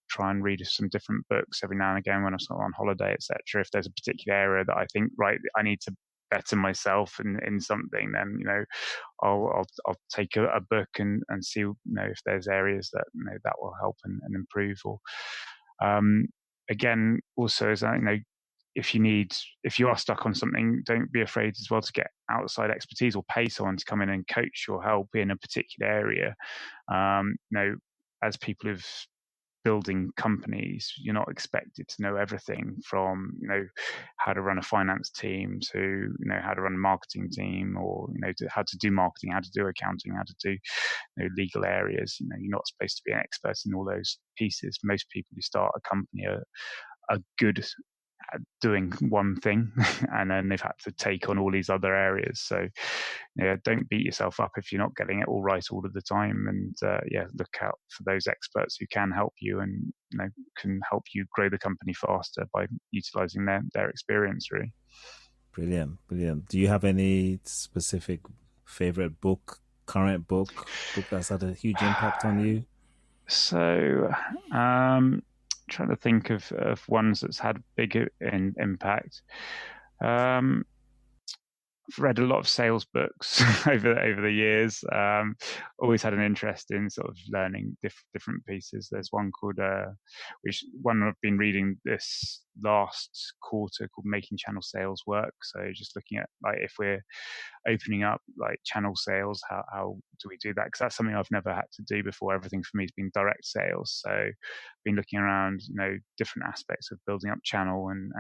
try and read some different books every now and again when I'm sort of on holiday, etc. If there's a particular area that I think, right, I need to better myself in something, then I'll take a book and see if there's areas that that will help and improve. Or again, also as if you are stuck on something, don't be afraid as well to get outside expertise or pay someone to come in and coach or help in a particular area. As people who've building companies, you're not expected to know everything from how to run a finance team to how to run a marketing team, or how to do marketing, how to do accounting, how to do legal areas. You're not supposed to be an expert in all those pieces. Most people who start a company are good at doing one thing and then they've had to take on all these other areas. So don't beat yourself up if you're not getting it all right all of the time, and look out for those experts who can help you and can help you grow the company faster by utilizing their experience, really. Brilliant. Do you have any specific favorite book, current book that's had a huge impact on you? So trying to think of ones that's had big impact. I've read a lot of sales books over the years. Always had an interest in sort of learning different pieces. There's one called one I've been reading this last quarter called Making Channel Sales Work. So just looking at if we're opening up channel sales, how do we do that? Because that's something I've never had to do before. Everything for me has been direct sales. So I've been looking around different aspects of building up channel and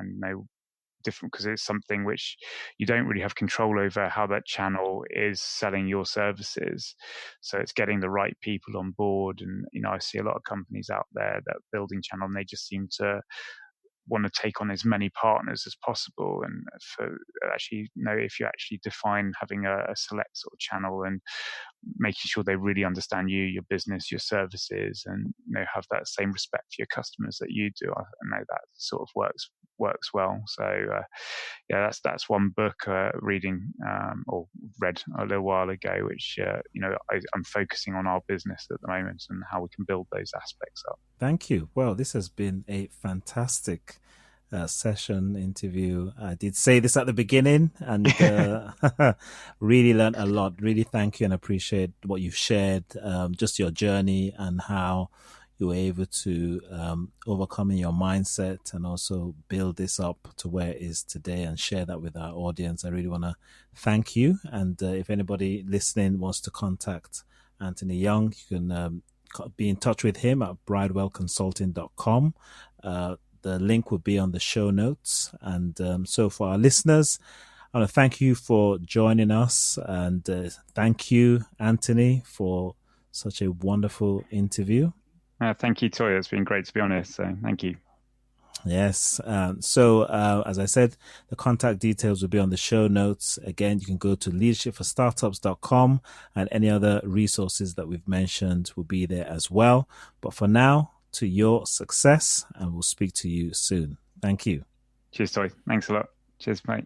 different, because it's something which you don't really have control over, how that channel is selling your services. So it's getting the right people on board. And I see a lot of companies out there that are building channel and they just seem to want to take on as many partners as possible. And for actually if you actually define having a select sort of channel and making sure they really understand you, your business, your services, and have that same respect for your customers that you do, I know that sort of works well. So that's one book reading or read a little while ago, which I'm focusing on our business at the moment and how we can build those aspects up. Thank you. Well, this has been a fantastic session interview. I did say this at the beginning and really learned a lot. Really thank you and appreciate what you've shared, just your journey and how you were able to overcome in your mindset and also build this up to where it is today and share that with our audience. I really want to thank you. And if anybody listening wants to contact Anthony Young, you can be in touch with him at bridewellconsulting.com. The link will be on the show notes. And so for our listeners, I want to thank you for joining us. And thank you, Anthony, for such a wonderful interview. Thank you, Toya. It's been great to be honest. So thank you. Yes. So as I said, the contact details will be on the show notes. Again, you can go to leadershipforstartups.com and any other resources that we've mentioned will be there as well. But for now, to your success, and we'll speak to you soon. Thank you. Cheers, Toy. Thanks a lot. Cheers, mate.